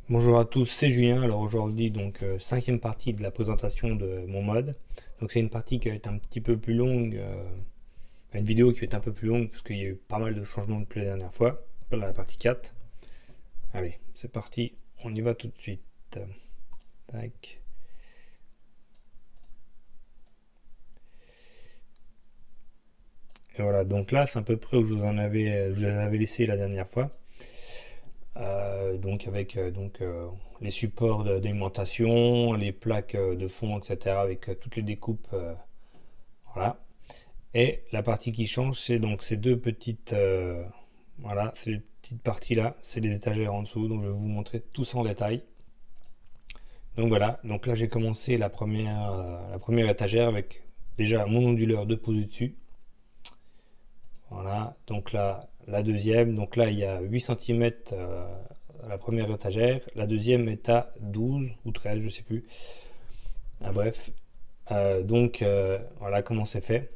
Bonjour à tous, c'est Julien. Alors aujourd'hui, donc cinquième partie de la présentation de mon mode. Donc c'est une partie qui va être un petit peu plus longue, une vidéo qui va être un peu plus longue parce qu'il y a eu pas mal de changements depuis la dernière fois, la partie 4. Allez, c'est parti, on y va tout de suite. Tac. Et voilà, donc là c'est à peu près où je vous avais laissé la dernière fois. Donc avec les supports d'alimentation, les plaques de fond, etc. avec toutes les découpes. Voilà. Et la partie qui change, c'est donc ces deux petites, voilà, ces petites parties là, c'est les étagères en dessous. Donc je vais vous montrer tout ça en détail. Donc voilà, donc là j'ai commencé la première étagère avec déjà mon onduleur de poser dessus. Voilà, donc là la deuxième, donc là il y a 8 cm à la première étagère, la deuxième est à 12 ou 13, je sais plus. Ah, bref, voilà comment c'est fait.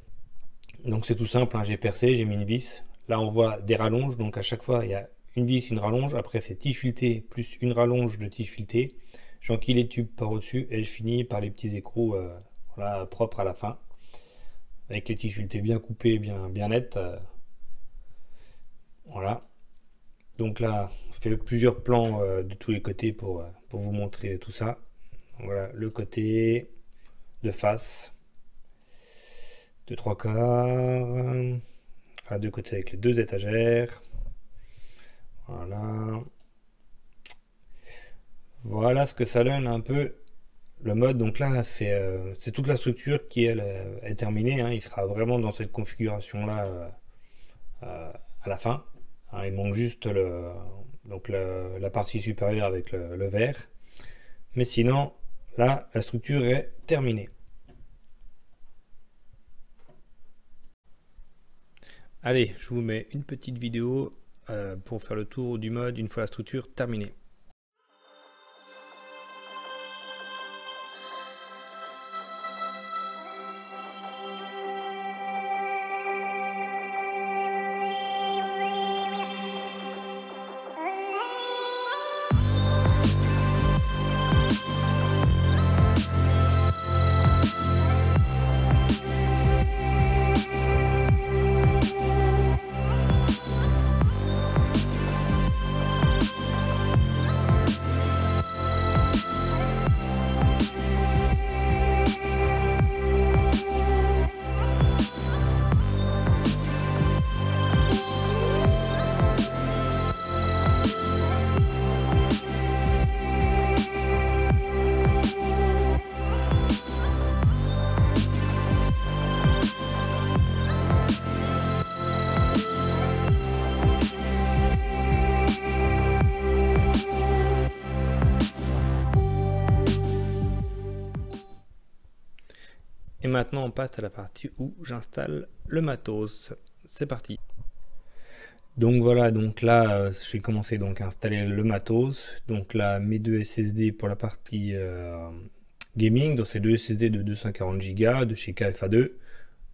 Donc c'est tout simple, hein, j'ai percé, j'ai mis une vis. Là on voit des rallonges, donc à chaque fois il y a une vis, une rallonge. Après c'est tige fileté plus une rallonge de tige fileté. J'enquille les tubes par au-dessus et je finis par les petits écrous voilà, propres à la fin. Avec les tiges filetées bien coupées, bien nettes. Voilà. Donc là, je fais plusieurs plans de tous les côtés pour vous montrer tout ça. Voilà, le côté de face, de trois quarts. Voilà, deux côtés avec les deux étagères. Voilà. Voilà ce que ça donne un peu le mode. Donc là, c'est toute la structure qui elle, est terminée, hein. Il sera vraiment dans cette configuration-là à la fin. Hein, il manque juste la partie supérieure avec le vert. Mais sinon, là, la structure est terminée. Allez, je vous mets une petite vidéo pour faire le tour du mode une fois la structure terminée. Et maintenant on passe à la partie où j'installe le matos. C'est parti. Donc voilà, donc là je vais commencer donc à installer le matos. Donc là mes deux SSD pour la partie gaming, donc c'est deux SSD de 240 Go de chez KFA2.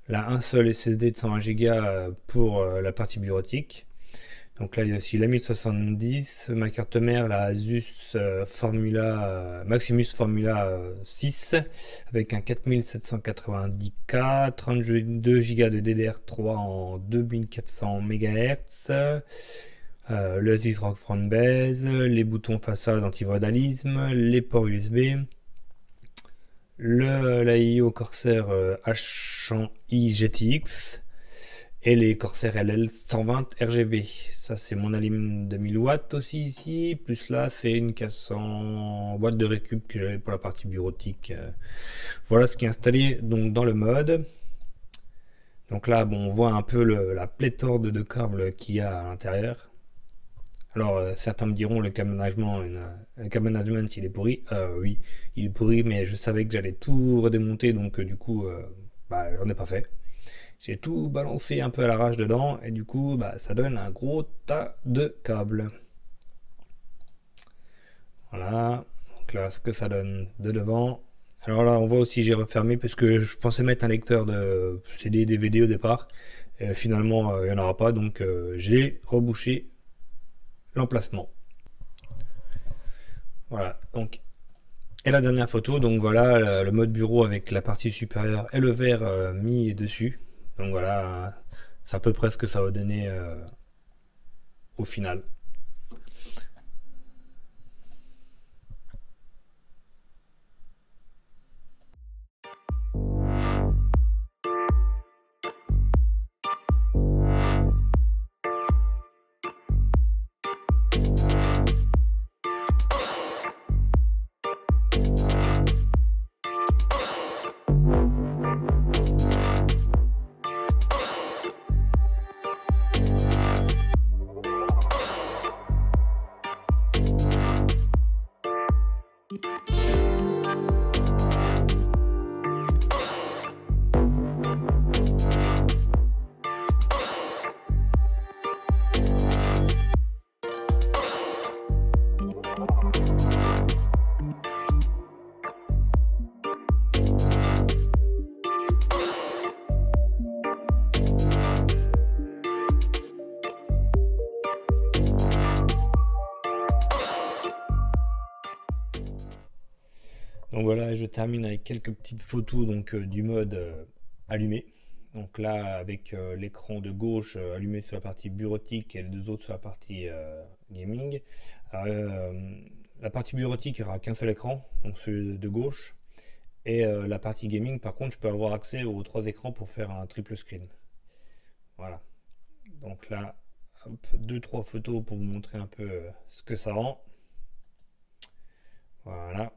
Là un seul SSD de 120 Go pour la partie bureautique. Donc là il y a aussi la 1070, ma carte mère la Asus Maximus Formula 6 avec un 4790K, 32 Go de DDR3 en 2400 MHz, le Titrock Front Base, les boutons façade anti-vandalisme, les ports USB, l'AIO Corsair H100i GTX et les Corsair LL 120 RGB. Ça c'est mon alim de 1000 watts aussi ici, plus là c'est une 400 watts de récup que j'avais pour la partie bureautique. Voilà ce qui est installé donc dans le mode. Donc là bon, on voit un peu la pléthore de câbles qu'il y a à l'intérieur. Alors certains me diront le câble management il est pourri. Oui, il est pourri, mais je savais que j'allais tout redémonter, donc du coup j'en ai pas fait. J'ai tout balancé un peu à l'arrache dedans et du coup ça donne un gros tas de câbles. Voilà, donc là ce que ça donne de devant. Alors là on voit aussi j'ai refermé parce que je pensais mettre un lecteur de CD, DVD au départ. Et finalement il n'y en aura pas, donc j'ai rebouché l'emplacement. Voilà, donc, et la dernière photo, donc voilà, le mode bureau avec la partie supérieure et le verre mis dessus. Donc voilà, c'est à peu près ce que ça va donner au final. Donc voilà, je termine avec quelques petites photos donc, du mode allumé. Donc là, avec l'écran de gauche allumé sur la partie bureautique et les deux autres sur la partie gaming. Alors, la partie bureautique, il n'y aura qu'un seul écran, donc celui de gauche. Et la partie gaming, par contre, je peux avoir accès aux trois écrans pour faire un triple screen. Voilà. Donc là, hop, deux, trois photos pour vous montrer un peu ce que ça rend. Voilà.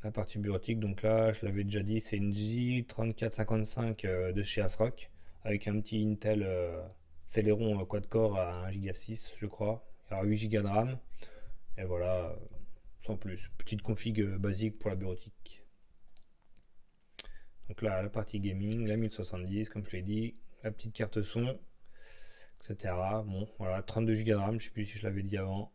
La partie bureautique, donc là, je l'avais déjà dit, c'est une J3455 de chez ASRock avec un petit Intel Celeron quad-core à 1,6 Go, je crois. Il y aura 8 Go de RAM. Et voilà, sans plus. Petite config basique pour la bureautique. Donc là, la partie gaming, la 1070, comme je l'ai dit, la petite carte son, etc. Bon, voilà, 32 Go de RAM, je sais plus si je l'avais dit avant.